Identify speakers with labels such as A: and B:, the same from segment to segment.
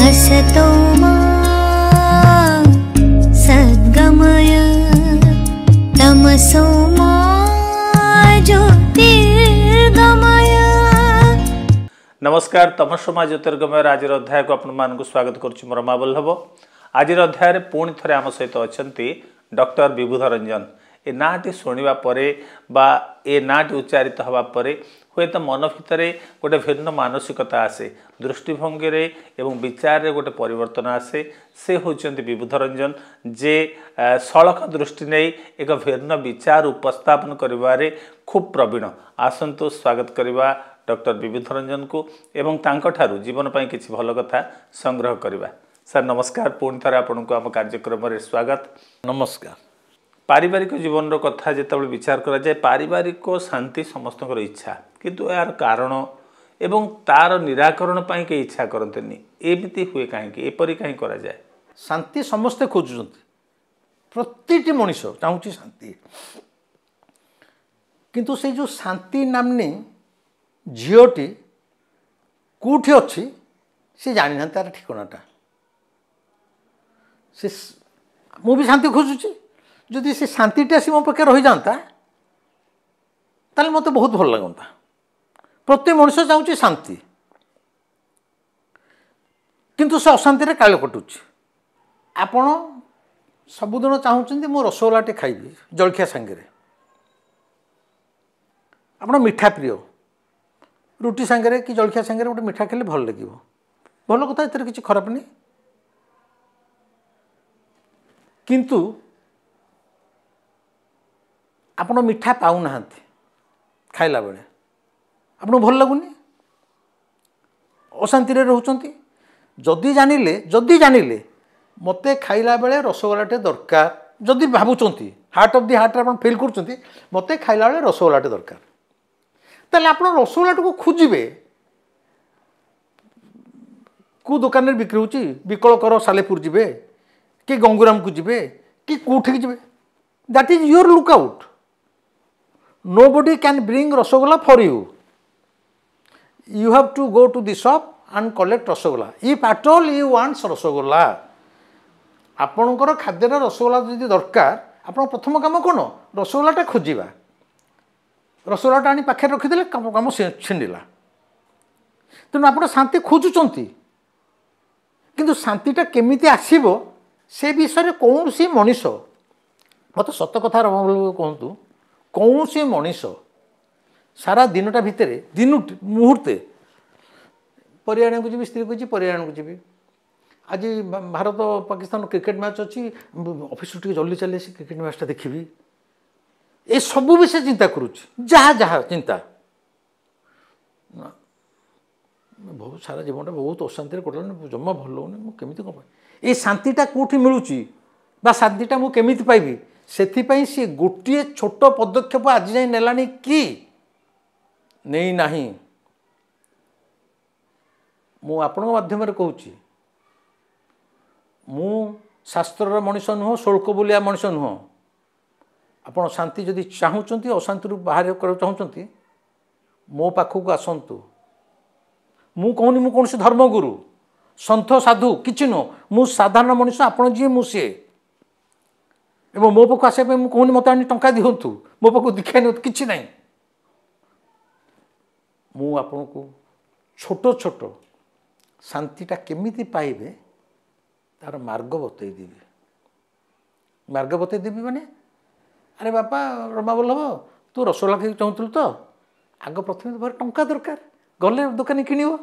A: असतो मा सद्गमय तमसो मा ज्योतिर्गमय।
B: नमस्कार, तमसोमा ज्योतिर्गमय आज अध्याय को आपण स्वागत करुच्ची मोर मा बल्लभ। आज अध्याय पुणी थे आम सहित अच्छा डॉक्टर विभूध रंजन। ए नाटी शुणा बा ए नाटी उच्चारित हवा हुए तो मन भितर गोटे भिन्न मानसिकता आसे, दृष्टिभंगी एवं विचार रे गोटे परिवर्तन आसे। से होचंती विभूध रंजन जे सड़क दृष्टि नहीं एक भिन्न विचार उपस्थापन करिवारे खूब प्रवीण। आसंतु स्वागत करवा डॉक्टर विभूध रंजन को एवं तांको ठारू जीवन पाई किछि भल कथा संग्रह करवा। सर नमस्कार, पुणी थे आपन को आम कार्यक्रम रे स्वागत।
C: नमस्कार।
B: पारिवारिक जीवन कथा जिते विचार करा जाए, पारिवारिक शांति समस्त इच्छा, किंतु यार कारण एवं तार निराकरण पाई के इच्छा करते एमती हुए कहीं एपरी कहीं करा जाए?
C: शांति समस्ते खोजुंट, प्रति मनीष चाहूँ शांति, किंतु से जो शांति नामनी झीटी कौटी अच्छी सी जानी ना तार ठिकानाटा। से मु भी शांति खोजुची, जदि से शांतिटा आसी मो पाखे रही जाता ताले मत बहुत भल लगता। प्रत्येक मनुष्य चाहूँ शांति, किंतु से अशांति काल कटुची। आपण सबुदिन चाहूँ मो रसगोल्लाटे खाइबी जलखिया सांगे, आप मिठा प्रिय, रुटी सांगे कि जलखिया सांगे गोटे मिठा खेले भल लगे, भल कथा, एतर किसी खराब नहीं। किंतु आपण मिठा पाऊना खाइला बेले आपन भल लगुनि, अशांति रोचंती। जदि जानिले मते खाइला बेले रसगोल्लाटे दरकार, जदि भावुचंती हार्ट ऑफ द हार्ट आप फिल करचंती मते खाइला बेले रसगोल्लाटे दरकार, ताले आपण रसगोल्लाटे को खोजिबे को दुकान रे बिक्री होची, विकल कर सालेपुर जिबे कि गंगुराम को जिबे कि कोठी जिबे, that is your lookout. Nobody can bring rasgulla for you. You have to go to the shop and collect rasgulla. If at all you want rasgulla, आपणकर खाद्यर रसगोल्ला जदि दरकार, आप प्रथम काम कौन रसगोल्लाटा खोजा, रसगोल्लाटा आनी पाखे रखीदे काम छिंडिला। तेणु आप शांति खोजुंट, किंतु शांतिटा केमिति आसीबो से विषय कौन सी मनीष मत सत कथा कहतु, कौन सी मनीष सारा दिनटा भितर दिन मुहूर्ते परियाण को जी, स्त्री को जी परियाण को जी। आज भारत पाकिस्तान क्रिकेट मैच अच्छी, ऑफिस जल्दी चले से क्रिकेट मैचटा देखी, ये सब विषय चिंता करुच्ची, जहाँ जहाँ चिंता बहुत सारा जीवनटा बहुत अशांति कटला, जमा भल लगुनि। केमी कम ये शांतिटा कौटी मिलूँ बा शांतिटा मु केमिति पाइबी, सेथिपाई सी गोटे छोट पदक्षेप आज जाए नेलानी कि नहीं नाही। मु आपण माध्यम कहूँ, मु शास्त्र मनीष नुह, शुल्क बोलिया मनीष नुह। आपण शांति जदि चाहूँगी, अशांति बाहर कर चाहूँगी, मो पाखक आसतु। मु कहूनी मु कौन से धर्मगुरु सन्थ साधु किछि नुह, मु साधारण मनीष, आपण जी मु सी। एवं मो पाक आसा कहूनी मत आनी टंका दिहतु, मो पाक दीक्षा नि कि ना, मु आपन को छोट छोट शांतिटा केमिति पाइबे तार मार्ग बतईदेवी। मार्ग बतईदेवी माने, अरे बापा रमा बल्लभ तू रसगोल्ला खाई चाहूलु तो आग प्रथम तो टंका दरकार, गले दुकानी किणव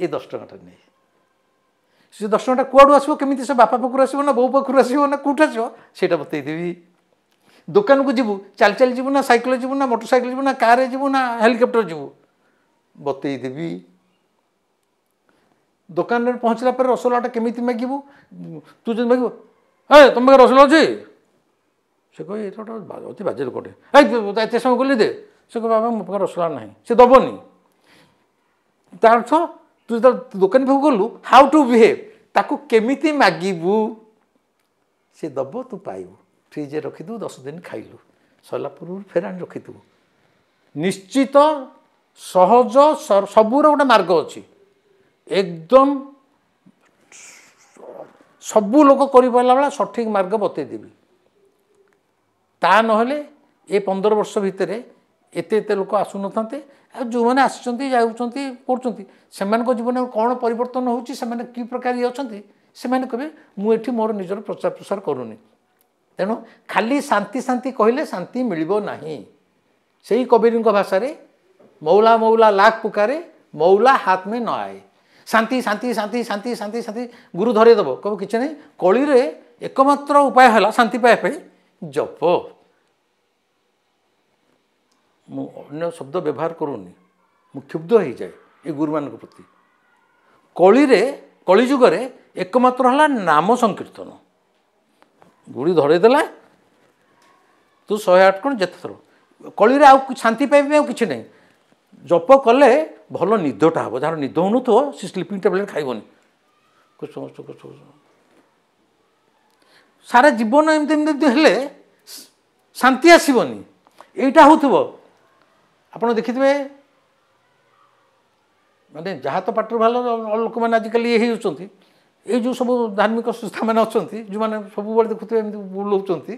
C: ये 10 टंका नहीं, से 10 टंका कुआड़ू आसो, केमी से बापा पाखु आसो ना बो पाखु आसो ना कौट आसो से बतईदेवी। दुकान को जीवु चल चल जीवु ना साइकेल जीवु ना मोटरसाइकेल जीवु ना कार जीवु ना हेलिकप्टर जीवु बतईदेवी। दुकान में पहुँचला पर रसगोल्लाटा केमिति मागिबु, तू जब मागिबु ए तुम पाखे रसगोल्ला अच्छी, से कह ये अति बाजे लोकटे, एत समय गली दे, से कह बाबा मो पाखे रसगोल्ला ना, से दबनी। तार अर्थ तू जो दुकान पाक गलु हाउ टू बिहेव, ताकू केमिति मागिबू से दब, तू पाइबू। फ्रिज रखीदू 10 दिन खाइलु, सरला पूर्व फेर आनी रखीदू। निश्चित सहज सबूर गोटे मार्ग अच्छी, एकदम ସବୁ ଲୋକ କରିପାରିଲା ବେଳେ ସଠିକ୍ ମାର୍ଗ ବତେଇଦେବି। ତା ନହେଲେ ଏ 15 ବର୍ଷ ଭିତରେ ଏତେ ଏତେ ଲୋକ ଆସୁନଥାନ୍ତେ। ଆଉ ଯେଉଁମାନେ ଆସିଛନ୍ତି ଯାଉଛନ୍ତି କରୁଛନ୍ତି ସେମାନଙ୍କ ଜୀବନରେ କ'ଣ ପରିବର୍ତ୍ତନ ହେଉଛି, ସେମାନେ କି ପ୍ରକାର ଇଏ ଅଛନ୍ତି, ସେମାନେ କହିବେ ମୁଁ ଏଠି ମୋର ନିଜର ପ୍ରଚାର ପ୍ରସାର କରୁନି। ତେଣୁ ଖାଲି ଶାନ୍ତି ଶାନ୍ତି କହିଲେ ଶାନ୍ତି ମିଳିବ ନାହିଁ। ସେଇ କବିରଙ୍କ ଭାଷାରେ ମୌଲା ମୌଲା ଲାଖ ପୁକାରେ ମୌଲା ହାତ ମେ ନ ଆଏ। ଶାନ୍ତି ଶାନ୍ତି ଶାନ୍ତି ଶାନ୍ତି ଶାନ୍ତି ଶାନ୍ତି ଗୁରୁ ଧରେଇ ଦେବ, କହିବ କିଛି ନାହିଁ। କଳିରେ ଏକମାତ୍ର ଉପାୟ ହେଲା ଶାନ୍ତି ପାଇବା ପାଇଁ ଜପ। ମୁଁ ଅନ୍ୟ ଶବ୍ଦ ବ୍ୟବହାର କରୁନି, ମୁଁ କ୍ଷୁବ୍ଧ ହେଇଯାଏ ଏ ଗୁରୁମାନଙ୍କ ପ୍ରତି। କଳିରେ କଳିଯୁଗରେ ଏକମାତ୍ର ହେଲା ନାମ ସଂକୀର୍ତ୍ତନ। ଗୁଳି ଧରେଇ ଦେଲା, ତୁ 108 କ'ଣ ଯେତେ ଥର। କଳିରେ ଆଉ ଶାନ୍ତି ପାଇବା ପାଇଁ ଆଉ କିଛି ନାହିଁ। ଜପ କଲେ ଭଲ ନିଦଟା ହେବ। ଯାହାର ନିଦ ହେଉନଥିବ ସେ ସ୍ଲିପିଂ ଟ୍ୟାବଲେଟ୍ ଖାଇବନି। ସାରା ଜୀବନ ଏମିତି ଏମିତି ହେଲେ ଶାନ୍ତି ଆସିବନି। ଏଇଟା ହେଉଥିବ। ଆପଣ ଦେଖିଥିବେ ମାନେ ଯାହା ତ ପାଟିରୁ ଭଲ ଲୋକମାନେ ଆଜିକାଲି ଇଏ ହେଇଯାଉଛନ୍ତି। ଏଇ ଯେଉଁ ସବୁ ଧାର୍ମିକ ସଂସ୍ଥାମାନେ ଅଛନ୍ତି ଯେଉଁମାନେ ସବୁବେଳେ ଦେଖୁଥିବେ ଏମିତି ବୁଲଉଛନ୍ତି,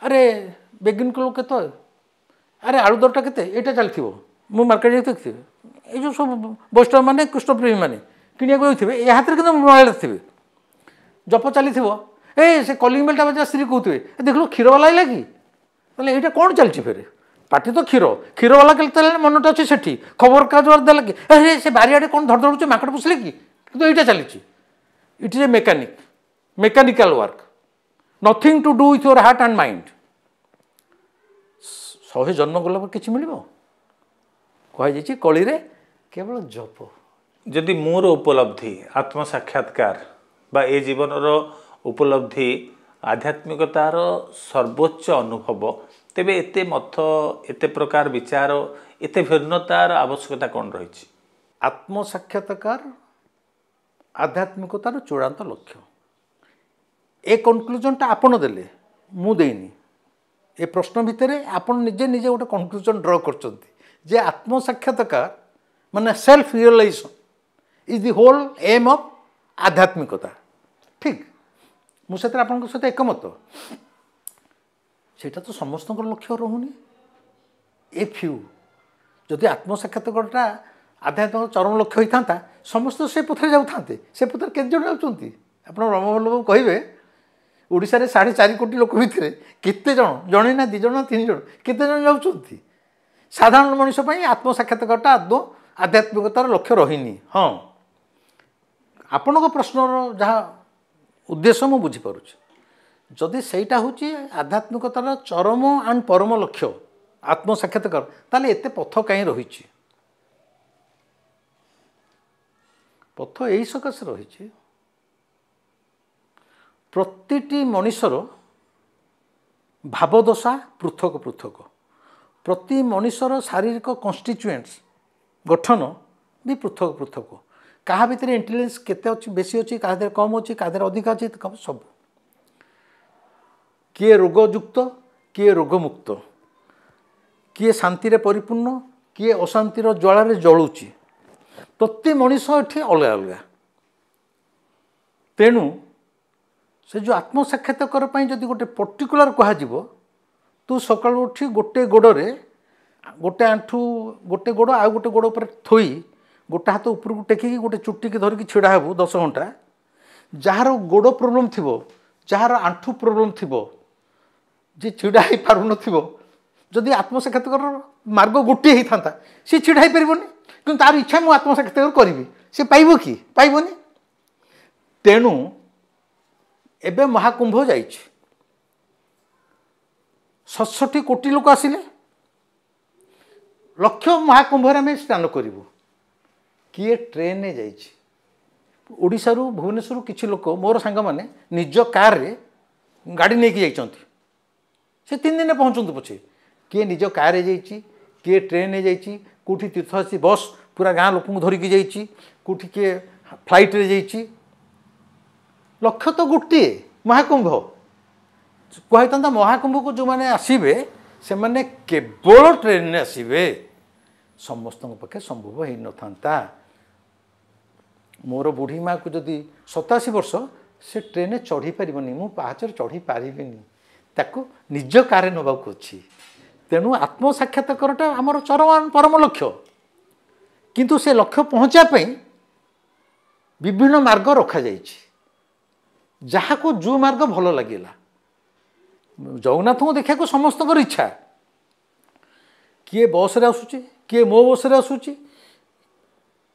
C: ଆରେ ବେଗିନ କିଲୋ କେତେ, ଆରେ ଆଳୁ ଦରଟା କେତେ, ଏଇଟା ଚାଲିଥିବ। ମୁଁ ମାର୍କେଟ ଯାଇ ଦେଖିଥିବେ ଏଇ ଯେଉଁ ସବୁ ବୈଷ୍ଣବ ମାନେ କୃଷ୍ଣପ୍ରେମୀ ମାନେ କିଣିବାକୁ ଯାଉଥିବେ, ଏ ହାତରେ କିନ୍ତୁ ମୋବାଇଲ ଥିବେ, ଜପ ଚାଲିଥିବ। ସେ କଲିଂ ବେଲଟା ବାଜିବା ସ୍ତ୍ରୀ କହୁଥିବେ ଦେଖିଲୁ କ୍ଷୀରବାଲା ଆଇଲା କି, ତାହେଲେ ଏଇଟା କ'ଣ ଚାଲିଛି ଫେରେ। ପାଟି ତ କ୍ଷୀରବାଲା କେତେବେଳେ ମନଟା ଅଛି ସେଠି, ଖବରକାଗଜ ଦେଲା କି ସେ ବାରିଆଡ଼େ କ'ଣ ଧଡ଼ଧଡ଼ୁଛି ମାଙ୍କଡ଼ ପଶିଲେ କି, କିନ୍ତୁ ଏଇଟା ଚାଲିଛି। It is a mechanical work, nothing to do with your heart and mind. 100 ଜନ୍ମ ଗଲା ପରେ କିଛି ମିଳିବ? କୁହାଯାଇଛି କଳିରେ କେବଳ ଜପ।
B: ଯଦି ମୋର ଉପଲବ୍ଧି ଆତ୍ମସାକ୍ଷାତକାର ବା ଏ ଜୀବନର ଉପଲବ୍ଧି ଆଧ୍ୟାତ୍ମିକତାର ସର୍ବୋଚ୍ଚ ଅନୁଭବ, ତେବେ ଏତେ ମତ, ଏତେ ପ୍ରକାର ବିଚାର, ଏତେ ଭିନ୍ନତାର ଆବଶ୍ୟକତା କ'ଣ ରହିଛି?
C: ଆତ୍ମସାକ୍ଷାତକାର ଆଧ୍ୟାତ୍ମିକତାର ଚୂଡ଼ାନ୍ତ ଲକ୍ଷ୍ୟ। ଏ କନକ୍ଲୁଜନଟା ଆପଣ ଦେଲେ, ମୁଁ ଦେଇନି। ଏ ପ୍ରଶ୍ନ ଭିତରେ ଆପଣ ନିଜେ ନିଜେ ଗୋଟେ କନକ୍ଲୁଜନ ଡ୍ର କରୁଛନ୍ତି ଯେ ଆତ୍ମସାକ୍ଷାତକାର ମାନେ self realisation is the whole aim of ଆଧ୍ୟାତ୍ମିକତା। ଠିକ୍, ମୁଁ ସେଥିରେ ଆପଣଙ୍କ ସହିତ ଏକମତ। ସେଇଟା ତ ସମସ୍ତଙ୍କର ଲକ୍ଷ୍ୟ ରହୁନି। ଏ ଫ୍ୟୁ ଯଦି ଆତ୍ମସାକ୍ଷାତକାରଟା ଆଧ୍ୟାତ୍ମିକ ଚରମ ଲକ୍ଷ୍ୟ ହୋଇଥାନ୍ତା ସମସ୍ତେ ସେ ପଥରେ ଯାଉଥାନ୍ତେ। ସେ ପଥରେ କେତେ ଜଣ ଯାଉଛନ୍ତି? ଆପଣ ବ୍ରହ୍ମବଲ୍ଲଭ କହିବେ ଓଡ଼ିଶାରେ 4.5 କୋଟି ଲୋକ ଭିତରେ କେତେ ଜଣ, ଜଣେ ନା 2 ଜଣ ନା 3 ଜଣ, କେତେ ଜଣ ଯାଉଛନ୍ତି? ସାଧାରଣ ମଣିଷ ପାଇଁ ଆତ୍ମସାକ୍ଷାତକାରଟା ଆଦୌ ଆଧ୍ୟାତ୍ମିକତାର ଲକ୍ଷ୍ୟ ରହିନି। ହଁ, ଆପଣଙ୍କ ପ୍ରଶ୍ନର ଯାହା ଉଦ୍ଦେଶ୍ୟ ମୁଁ ବୁଝିପାରୁଛି। ଯଦି ସେଇଟା ହେଉଛି ଆଧ୍ୟାତ୍ମିକତାର ଚରମ ଆଣ୍ଡ ପରମ ଲକ୍ଷ୍ୟ ଆତ୍ମସାକ୍ଷାତକାର, ତାହେଲେ ଏତେ ପଥ କାହିଁ ରହିଛି? ପଥ ଏଇ ସକାଶେ ରହିଛି, ପ୍ରତିଟି ମଣିଷର ଭାବଦଶା ପୃଥକ ପୃଥକ, ପ୍ରତି ମଣିଷର ଶାରୀରିକ କନଷ୍ଟିଚୁଏଣ୍ଟସ୍ ଗଠନ ବି ପୃଥକ ପୃଥକ। କାହା ଭିତରେ ଇଣ୍ଟେଲିଜେନ୍ସ କେତେ ଅଛି, ବେଶୀ ଅଛି, କାହା ଦେହରେ କମ୍ ଅଛି, କାହା ଦେହରେ ଅଧିକା ଅଛି, ସବୁ। କିଏ ରୋଗଯୁକ୍ତ, କିଏ ରୋଗମୁକ୍ତ, କିଏ ଶାନ୍ତିରେ ପରିପୂର୍ଣ୍ଣ, କିଏ ଅଶାନ୍ତିର ଜ୍ୱାଳାରେ ଜଳୁଛି। ପ୍ରତି ମଣିଷ ଏଠି ଅଲଗା ଅଲଗା। ତେଣୁ ସେ ଯେଉଁ ଆତ୍ମସାକ୍ଷାତକାର ପାଇଁ ଯଦି ଗୋଟେ ପର୍ଟିକୁଲାର କୁହାଯିବ, ତୁ ସକାଳୁ ଉଠି ଗୋଟେ ଗୋଡ଼ରେ ଗୋଟେ ଆଣ୍ଠୁ, ଗୋଟେ ଗୋଡ଼ ଆଉ ଗୋଟେ ଗୋଡ଼ ଉପରେ ଥୋଇ ଗୋଟେ ହାତ ଉପରକୁ ଟେକିକି ଗୋଟେ ଚୁଟିକି ଧରିକି ଛିଡ଼ା ହେବୁ 10 ଘଣ୍ଟା। ଯାହାର ଗୋଡ଼ ପ୍ରୋବ୍ଲେମ୍ ଥିବ, ଯାହାର ଆଣ୍ଠୁ ପ୍ରୋବ୍ଲେମ୍ ଥିବ, ଯିଏ ଛିଡ଼ା ହେଇପାରୁନଥିବ, ଯଦି ଆତ୍ମସାକ୍ଷାତକାର ମାର୍ଗ ଗୋଟିଏ ହେଇଥାନ୍ତା ସେ ଛିଡ଼ା ହେଇପାରିବନି। କିନ୍ତୁ ତାର ଇଚ୍ଛା ମୁଁ ଆତ୍ମସାକ୍ଷାତକାର କରିବି, ସେ ପାଇବ କି? ପାଇବନି। ତେଣୁ ଏବେ ମହାକୁମ୍ଭ ଯାଇଛି, 67 କୋଟି ଲୋକ ଆସିଲେ, ଲକ୍ଷ ମହାକୁମ୍ଭରେ ଆମେ ସ୍ନାନ କରିବୁ। କିଏ ଟ୍ରେନରେ ଯାଇଛି, ଓଡ଼ିଶାରୁ ଭୁବନେଶ୍ୱରରୁ କିଛି ଲୋକ ମୋର ସାଙ୍ଗମାନେ ନିଜ କାରରେ ଗାଡ଼ି ନେଇକି ଯାଇଛନ୍ତି। ସେ 3 ଦିନରେ ପହଞ୍ଚନ୍ତୁ ପଛେ। କିଏ ନିଜ କାରରେ ଯାଇଛି, କିଏ ଟ୍ରେନରେ ଯାଇଛି, କେଉଁଠି ତୀର୍ଥଆସି ବସ୍ ପୁରା ଗାଁ ଲୋକଙ୍କୁ ଧରିକି ଯାଇଛି, କେଉଁଠି କିଏ ଫ୍ଲାଇଟ୍ରେ ଯାଇଛି। ଲକ୍ଷ୍ୟ ତ ଗୋଟିଏ, ମହାକୁମ୍ଭ। କୁହାଯାଇଥାନ୍ତା ମହାକୁମ୍ଭକୁ ଯେଉଁମାନେ ଆସିବେ ସେମାନେ କେବଳ ଟ୍ରେନରେ ଆସିବେ, ସମସ୍ତଙ୍କ ପକ୍ଷେ ସମ୍ଭବ ହେଇନଥାନ୍ତା। मोर बुढ़ी माँ को जदि 87 वर्ष से ट्रेन चढ़ी पारनि मु पाचर चढ़ी पारि ताकू निज कार नवाक अच्छी तेणु आत्म साक्षात्कारटा आमर चरम परम लक्ष्य किंतु से लक्ष्य पहुँचापी विभिन्न मार्ग रखा जहाँ को जो मार्ग भल लगे जगन्नाथ को देखा समस्त इच्छा किए बस रे आसुची किए मो बस रे आसुची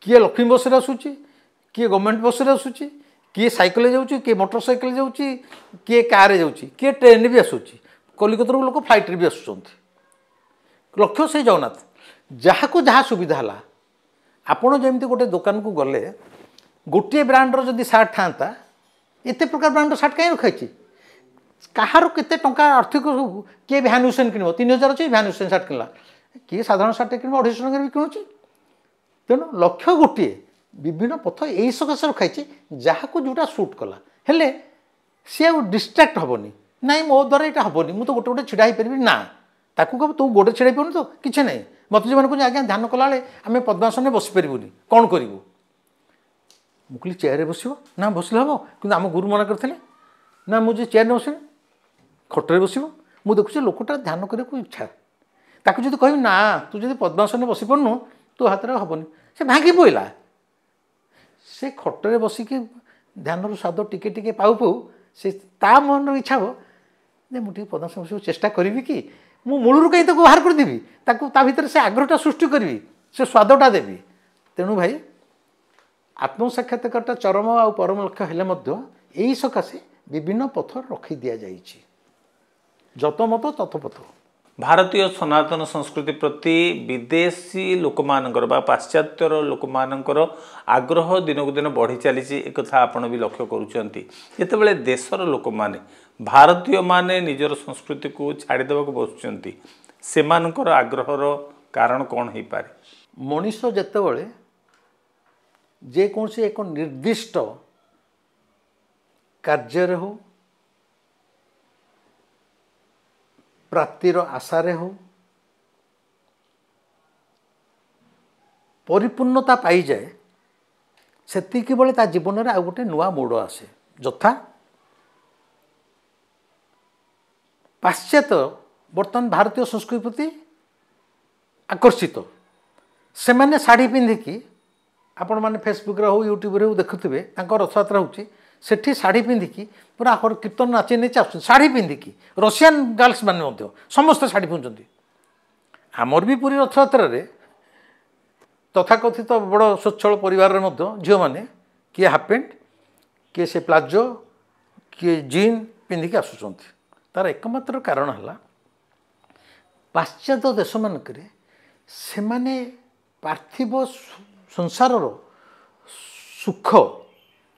C: किए लक्ष्मी बस रे आसुची किए गवर्नमेंट बस रे आसुची किए साइकिल जाऊँगी किए मोटरसाइकिल जाऊँगी किए कार जाऊँगी किए ट्रेन भी आसूँ कलिकता लोक फ्लाइट भी आसुँच लक्ष्य से जगन्नाथ जहाँ को जहाँ सुविधा है आपण जमी गोटे दुकान को गले गोटे ब्रांडर जदि सार्ट था एत प्रकार ब्रांडर सार्ट कहीं रखाई कहार केते टंका आर्थिक किए भ्यान हुसैन किन 3000 अच्छे भ्यान हुसैन सार्ट किनला किए साधारण सार्ट किन 250 टଙ୍କା भी किणुची तेणु लक्ष्य गोटे विभिन्न पथ यही सकाशे रखाई जहाँ को जोटा सुट कला हेले सी डिस्ट्राक्ट हेनी ना मो द्वारा यहाँ हेनी मुझे गोटे गोटे छिड़ा पारि ना ताकू कह तू गोटे छिड़ा पार तो किसी ना मत जो मैंने आज्ञा ध्यान कला आम पद्मासन बसीपारूनी कौन करूँ मुझे चेयर बस ना बसले हम कि आम गुरु मना करते ना मुझे चेयर न बस खटे बस मुझे देखुचे लोकटा ध्यान करने इच्छा ताकू जो कह ना तू जो पद्मासन बसी पारनु तो हाथ में हेनी से भांगी पड़ा से खटे बसिकी ध्यान स्वाद टिके टिके पाऊ पाऊ से ता मन इच्छा हो मुझे पद्मासन बस चेष्टा करी कि मु मूलर कहीं बाहर करदेवी ता भीतर से आग्रहटा सृष्टि करी से स्वादटा देवी तेणु भाई आत्म साक्षात्कारटा चरम आ परम लक्ष्य हेले यही सकाशे विभिन्न पथ रखी दि जाइए जतमत तथपथ
B: भारतीय सनातन संस्कृति प्रति विदेशी लोक मानकर बा पाश्चात्यर लोक मानकर आग्रह दिनकू दिन बढ़ी चली एक आपण भी लक्ष्य करुँच जितेबाला देशर लोक माने भारतीय माने निजर संस्कृति को छाड़देवा बसुँच से आग्रहर कारण कौन हो पारे
C: मनीष जेतेबेले जेकोसी एक निर्दिष्ट कार्य हो प्राप्तिर आशारे हो परिपूर्णता पाई जाए सेतिकी बेले ता जीवन में आ गोटे नुआ मोड़ आसे यथा पाश्चात्य बर्तमान भारतीय संस्कृति प्रति आकर्षित से मैंने शाढ़ी पिंधिकी आपण मैंने फेसबुक रे हो यूट्यूब रे हो देखुथिबे तांको रथयात्रा होची सेठी शाढ़ी पिंधिकी पूरा हर कीर्तन नाचे नहीं चाहते शाढ़ी पिंधिकी रशियान गर्ल्स मैंने समस्त शाढ़ी पिंधुंट आमर भी पूरी रथयात्रा रे तथाकथित बड़ स्वच्छल परिवार झील मैंने किए हाफ पैंट किए से प्लाजो किए जीन पिंधिकी आसुँच तार एकमात्र कारण है पाश्चात्य देश मानक से माने पार्थिव संसारर सुख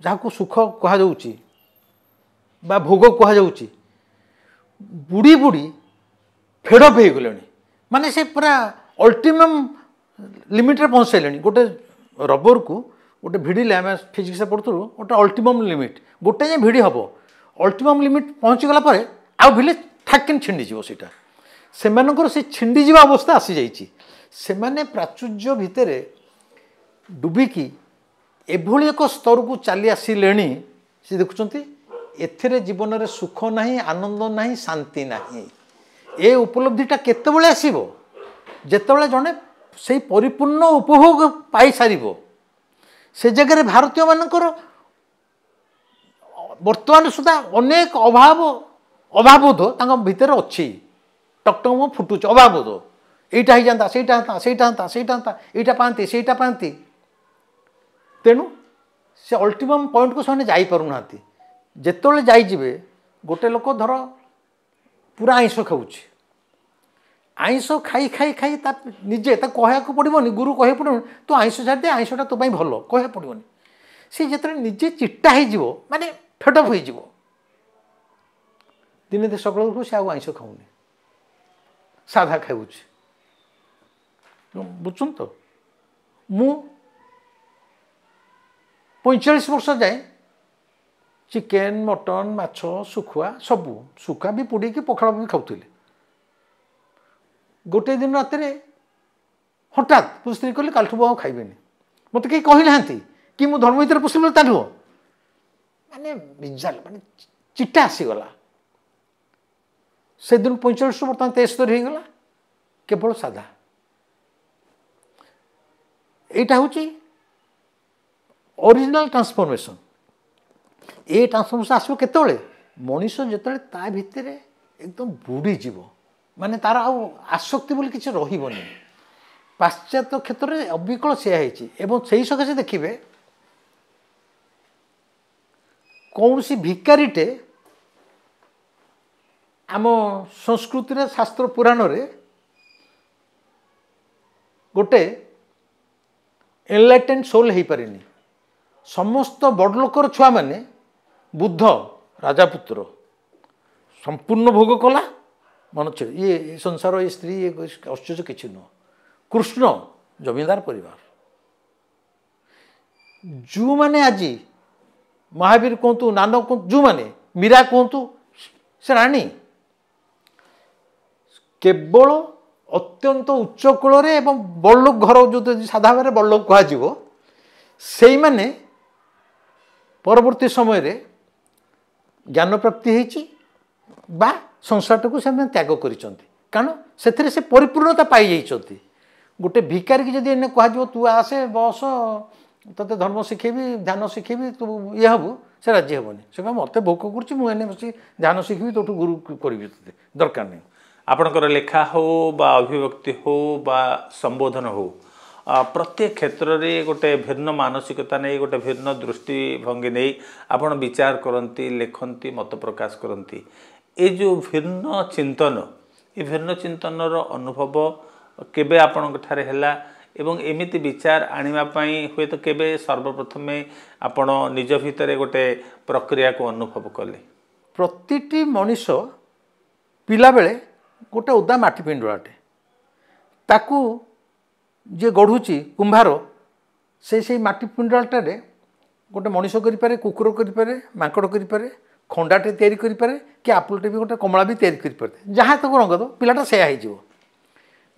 C: जहाँ को सुख कहुच्ची बा भोग कहुच्ची बुड़ी बुड़ी फेडअप हो गले माने से पूरा अल्टीमम लिमिट रे पहुँच सारे गोटे रबर को गोटे भिड़े आम फिजिक्स पढ़ुलु गोटे अल्टीमम लिमिट गोटे जे भिड़ी हम अल्टीमम लिमिट पहुँची गला पर आउ भिले ठाकिन छिंडीज सीटा से से छिंडीज अवस्था आसी जाइए से प्राचुर्य भितर डुबिकी एभली एक स्तर को चली आसिले से देखुं एथिरे जीवन में सुख नहीं आनंद नहीं शांति नहीं ए उपलब्धिटा केतेबेले आसीबो जेतेबेले जने से परिपूर्ण उपभोग पाई सारिबो से जगह भारतीय मानकर वर्तमान सुधा अनेक अभावबोध तांका भितर अच्छी टकटक फुटुच अभावबोध एटा ही जाता सेटा पाती सेटा पाती तेणु से अल्टीमम पॉइंट को से जापरूना जिते जाइए गोटे लोक धर पूरा आइंस खाऊँ आइंस खाई खाई खाई निजे कहया पड़ोनी गुरु कह पड़ोनी तो आइंस छाड़े आइंसटा तो भल कह पड़ोनी सी जो निजे चिट्टा हो माने फेडअप हो दिने सकाल से आइंस खाऊनी साधा खाऊँ बुझुन तो मु 45 वर्ष जाए चिकेन मटन माछ सुखुआ सबू सुखा भी पोड़ी की पखाड़ भी खाऊली गोटे दिन रात हठात स्त्री कहले कालठू खाइबेनि मत कहीं कहना कि मु धर्म भितर पशिल ता नुह माने रिजल्ट माने चिट्टा आसीगला से दिन 45 बर्तमान 73 हो गला केवल साधा एटा होची ओरिजिनल ट्रांसफॉर्मेशन ए ट्रांसफॉर्मेशन आसो केतोले मनीष जेतले ता भितर एकदम बुड़ी जीव माने तार आ आसक्ति बोली किसी रहिबनी पाश्चात्य क्षेत्र में अविकल सेया होती एवं से सकाशे देखिए कौन सी भिकारीटे आम संस्कृति शास्त्र पुराण रे गोटे एनलाइटेंड सोल हो पारे समस्त बड़ लोकर छुआ मैंने बुद्ध राजापुत्र संपूर्ण भोग कला मन छे ये संसार ये स्त्री ये आश्चर्य किसी नुह कृष्ण जमींदार परिवार जो माने आज महावीर कहतु नानक जो माने मीरा कहतु से राणी केवल अत्यंत उच्च कूल एवं बड़लोक घर जो साधा भाव बड़लोक कह से माने परवर्ती समय रे ज्ञान प्राप्ति होती बा संसार को से त्याग कारण से परिपूर्णता पाई जाती गोटे भिकारी की जब एने कह तू आसे बस ते धर्म शिखेबी ध्यान शिखेबी तू ये हबू से राजी हेनी से कह मत भोक कर बस ध्यान शिखी तो गुरु करी दरकार नहीं
B: आपणकर लेखा हो बा अभिव्यक्ति हो बा संबोधन हो प्रत्येक क्षेत्र में गोटे भिन्न मानसिकता नहीं गोटे भिन्न दृष्टिभंगी नहीं आपण विचार करती लेखती मत प्रकाश करती ये जो भिन्न चिंतन ये भिन्न चिंतन अनुभव केबे आपण ठारे हैला एवं एमिति विचार आनिबा पई हुए तो केबे सर्वप्रथमे आपण निज भितरे गोटे प्रक्रिया को अनुभव कले
C: प्रतिटी मनीष पिला बेले गोटे ओदा माटी पिंडुआटे ताकू जे गढ़ुची कुंभार से माटी पिंडुआटारे गोटे मनीष करिपारे कुकुर करिपारे माकड़ करिपारे खंडाटे तैयारी करिपारे कि आपुलटे भी गोटे कमला भी तैयारी करिपारे जहाँ तक रंग दो पिलाटा सेया हो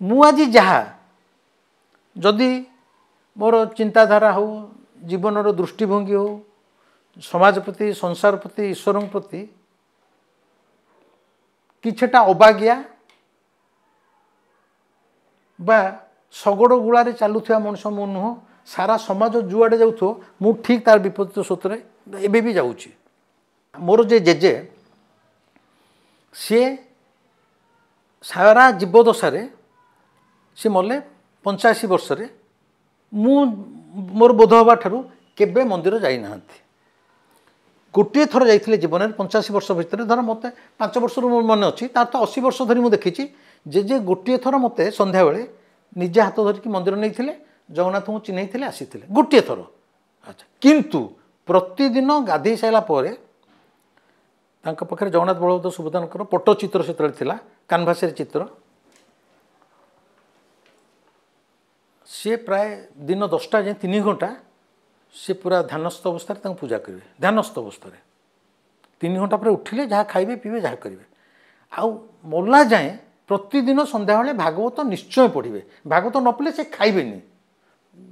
C: मु आज जहाँ जदि मोर चिंताधारा हो जीवन दृष्टिभंगी हो समाज प्रति संसार प्रति ईश्वर प्रति किछटा अबागिया बा शगड़ गुड़े चलुवा मनुष्य मु नुह सारा समाज जुआड़े जाऊ मु ठीक तार विपरीत स्रोत एबे भी जाऊँगी मोर जे जेजे सी सारा जीवदशा सी मले 85 वर्ष मोर बोध हवा ठारू केबे मंदिर जाइना गोटे थर जाइए जीवन में 85 वर्ष भितर धर मत 5 वर्ष मन अच्छी तार तो 80 वर्ष धरी मुझे देखी जे गोटे थर मत संध्या बेले निजे हाथ धरिकी मंदिर नहीं जगन्नाथ को चिन्ह आसी गोटे थर अच्छा किंतु प्रतिदिन गाधे सारापर पाखे जगन्नाथ बलभद्र सुभद्रांकर पट्टचित्र से कानभास चित्र सी प्राय दिन 10टा जाए 3 घंटा सी पूरा ध्यानस्थ अवस्था पूजा करेंगे ध्यानस्थ अवस्था 3 घंटा पर उठिले जहाँ खाइबे पीबे जहाँ करेंगे आउ मल्ला जाए प्रतिदिन संध्या बेले भागवत निश्चय पढ़े भागवत न पढ़ले से खाइबे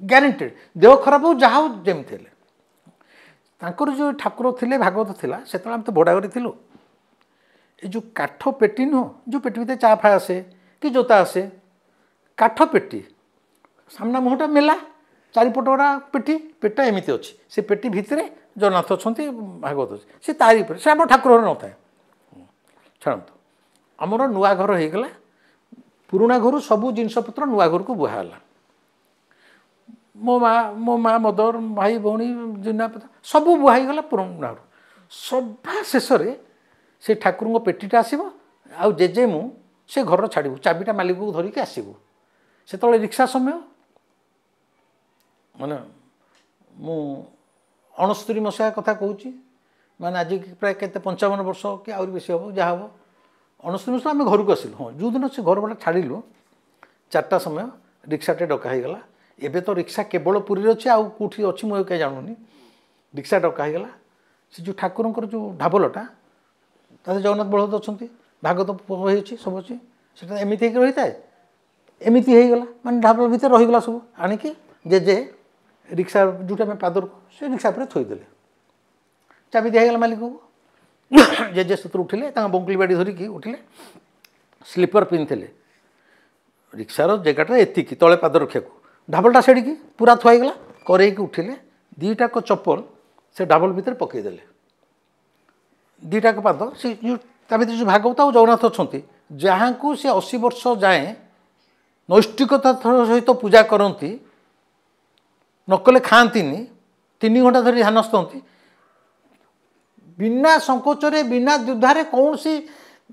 C: ग्यारंटेड देह खराब हो जहाँ हो जमी तांकर जो ठाकुर थे भागवत थिला से आम तो भड़ा करूँ ये जो काठ पेटी नुह जो पेटी भीतर चा फा आसे कि जोता आसे काठ पेटी सामना मुहटा मेला चारिपट गुड़ा पेटी पेटा एमती अच्छी से पेटी भितर जगन्नाथ अच्छा भागवत अच्छे से तारी पर से आम ठाकुर न था छाड़ू आमर नुआ घर हो गला पुराणा घर सबू जिनपतर नुआ घर को बुहाला मो माँ मदर भाई भौणी जिना सबू बुहाईगला पुराणा घर सभा शेष से ठाकुर पेटीटा आसब आउ जेजे मु से घर छाड़ू चाबिटा मालिक को धरिकी आसबू से रिक्शा समय माने मु 69 मसीहा कथा कहूँ माने आज प्राय के 55 वर्ष कि आउरी बेसी हम जहाँ हम 69 मसीहा आम घर को आसिलु हाँ जो दिन से घर बाटा छाड़ू 4टा समय रिक्साटे डका हो गला एबे तो रिक्शा केवल पुरी अच्छे आउ कौटी अच्छी मुझे कहीं जानूनी रिक्शा डका हो गला से जो ठाकुर जो ढाबलटा ताते जगन्नाथ बलभद्र अच्छा भागवत बही अच्छी सब अच्छी से एमती रही था एमती हो गला माने ढाबल भितर रहीगला सब आणिकी जेजे रिक्शा जोटा आम पादर से रिक्शा पर थोदेले चाबी दिगला मालिक को जेजे सतु उठिले बंकुली बाड़ी धरिकी उठिले स्लीपर पिंधे रिक्सार जगटा एतिकी तले पाद रखा ढाबलटा सेड़ी पूरा थुआईगला करेकी उठिले दीटाक चप्पल से ढाबल भितर पकईदे दीटाक पाद से ता भर जो भागवत और जगन्नाथ अच्छा जहाँ को सी 80 वर्ष जाए नैष्टिकता सहित पूजा करती नकले खाती 3 घंटा धरी ध्यानस्थ होती बिना संकोचरे बिना द्विधारे कौन सी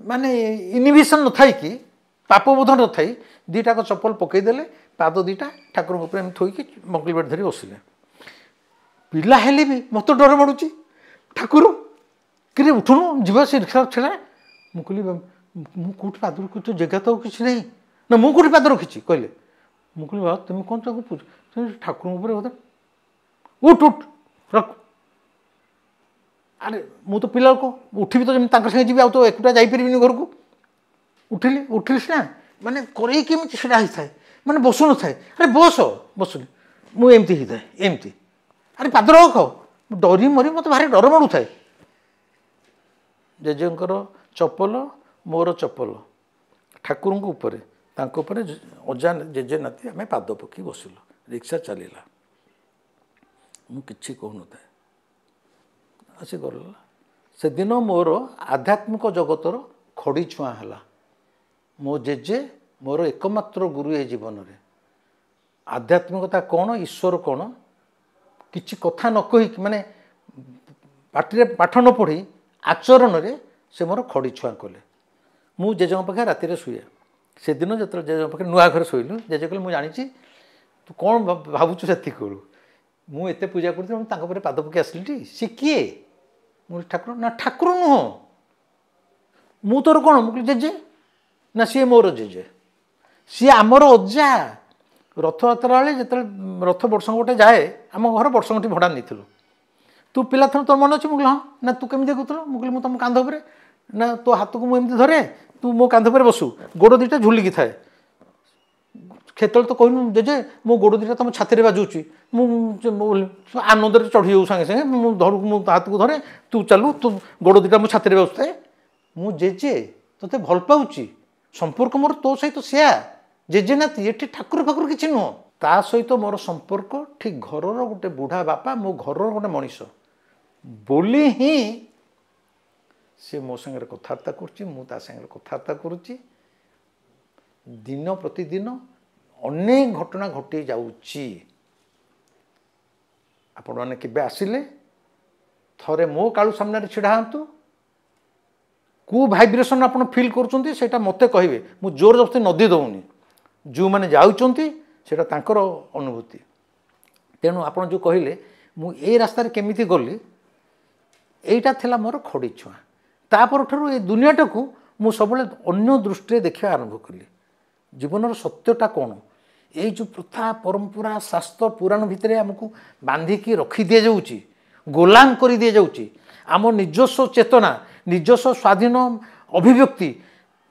C: माने इनहिबिशन न थाई कि पापबोध न थाई दीटाक चप्पल पकईदे पाद दीटा ठाकुर उपर थोईकी मंगली बाड़ी धरी बसिले पिला हेले भी मत डर माड़ुची ठाकुर कि उठुनु जीवा से रिक्शा छेड़ा मुझे कौट पाद रखी तो जगह तो किसी नहीं ना मुझे पाद रखी कहले मुझे बाबा तुम कौन ताको पूछ ठाकुर उठ उठ रख अरे मु तो पिला को उठिबी तो जमी संगे जी तो एकुटा जापरि घर को उठिली उठिली ना माने करे केमी सेटा होता है माने बसु न थाए अरे बस बसुनी मुझे होता है एमती अरे पाद रख डरी मरी मत भारी डर माड़ू थाए जेजेंकर चप्पल मोर चप्पल ठाकुर ऊपर अजा जेजे नाती आम पाद पकई बसिलु रिक्शा चलला मुझे कहून था आसी गला से दिन मोर आध्यात्मिक जगतर खड़ी छुआ है मो जेजे मोर एकमात्र गुरु ए जीवन में आध्यात्मिकता कौन ईश्वर कौन किसी कथा न कही माने पार्टी पाठ न पढ़ी आचरण में से मोर खड़ी छुआ कले मु जेजे पाखे राति शुए से दिन जो जेजे पाखे नुआ घर शोलु जेजे कहले मुझे तू कौन भावुचु से करू मुझे पूजा कर पाद पकई आसली सी किए मुझे ठाकुर ना ठाकुर नुह मु तोर कौन मुझे जेजे ना सी मोर जेजे सी आमर अजा रथयात्रा जो रथ बर्षंग गोटे जाए आम घर बर्षंगटी भड़ा नहीं तू पिला थर तोर मन अच्छे मुझे हाँ ना तू केमी देखुल मुझे तुम कांध पर ना तो हाथ को मुझे धरे तू मो कांध पर बसु गोड़ दीटा झुलिकी थाए खेत तो कहनु जेजे मो गोड़ दीटा तुम छाती बाजुची आनंद चढ़ी जाऊ सागे सागे धर मु हाथ को धरे तू चलू तू गोड़ दीटा मो छाती बाजुए मु जेजे तोते भल पाऊँगी संपर्क मोर तो सहित सिया जेजे नाती ये ठाकुर फाकुर किसी नुह ता सहित मोर संपर्क ठीक घर गोटे बुढ़ा बापा मो घर गोटे मनीष बोली ही सी मो सागर कथबार्ता कथबार्ता करुच्ची दिन प्रतिदिन अनेक घटना घटी जाऊँची आपण मैंने केबे आसिले थरे मो कालू सामने छिड़ा हाँ कौ भाइब्रेसन आप फिल कर मत कहे मु जोर जबरदस्ती नदी दौनी जो मैंने जाऊँगी से अनुभूति तेणु आप जो कहले मु रास्ता केमिति गली एटा थिला मोर खड़ी छुआ तापर ठारू ए दुनियाटा को मु सब अन्य दृष्टि देखा आरंभ कली जीवन सत्यटा कौन ये जो प्रथा परंपरा शास्त्र पुराण भितर आमको बांधिकी रखी दि जाऊँगी गोलाम कर दि जाऊँगी आम निजस्व चेतना निजस्व स्वाधीन अभिव्यक्ति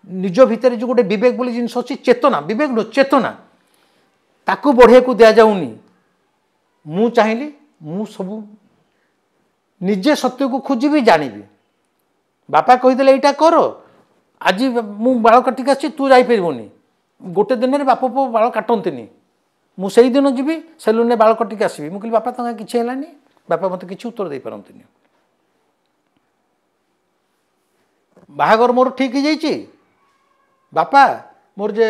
C: निज भितर जो गोटे विवेक बोली जिन अच्छी चेतना विवेक न चेतना ताकू बढ़िया को दि जाऊनी मु चाहिए मु सबू निजे सत्य को खोजी जानी बापा कहीदे यहाँ कर आज मु बाल काटिक आसी तू जापरनि गोटे दिन में बाप पु बाल काटती मुझे दिन जी सेलून में बाल काटिक आसबि मुझे बापा तक किसी है बापा मत कि उत्तर दे पारती बाहागर मोर ठीक हो बापा मोर जे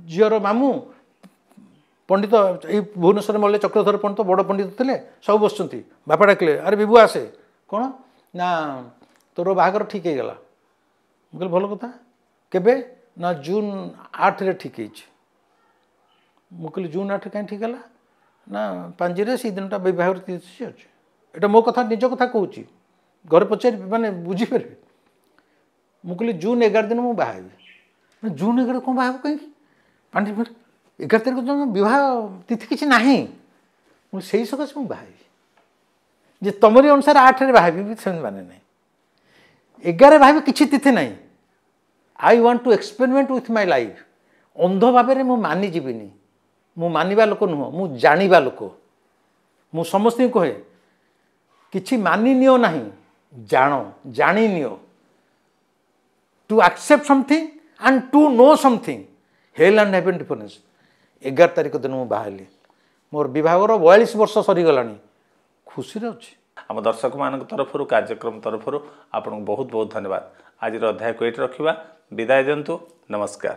C: झीर मामू पंडित ये भुवनेश्वर मल्ले चक्रधर पंडित बड़ पंडित थे सब बस बापा डाकिले अरे बिबू आसे कौन ना तोर बाहागर ठीक हो गला मुझे भल कथा केबे ना जून 8 रे ठीक मुझे जून 8 कहीं ठीक है ना पांजी से दिन बह अच्छे यहाँ मो कथा निज कथा कहूँ घर पचार माने बुझीपारे मुझे जून 11 दिन मुझे बाहर जून 11 कौन बाहर कहीं पांडी 11 तारीख जो बह तिथि किसी ना से सकाशे मुझे बाहर जे तुमरी अनुसार 8 रे बाहर से माने ना 11 बाहर किसी तिथि ना I want to experiment with my life अंध भाव में मुझे मानी जीविनी मु मानिबा लोक नुह मु जानिबा लोक ମୁଁ ସମସ୍ତଙ୍କୁ କହେ କିଛି ମାନି ନିଅ ନାହିଁ ଜାଣ ଜାଣି ନିଅ to accept something and to know something hell and heaven difference 11 ତାରିଖ ଦିନ ମୁଁ ବାହାରିଲି ମୋର ବିବାହର 42 ବର୍ଷ ସରିଗଲାଣି ଖୁସିରେ ଅଛି
B: ଆମ ଦର୍ଶକମାନଙ୍କ ତରଫରୁ କାର୍ଯ୍ୟକ୍ରମ ତରଫରୁ ଆପଣଙ୍କୁ ବହୁତ ବହୁତ ଧନ୍ୟବାଦ ଆଜିର ଅଧ୍ୟାୟକୁ ଏଇଠି ରଖିବା ବିଦାୟ ଦିଅନ୍ତୁ ନମସ୍କାର।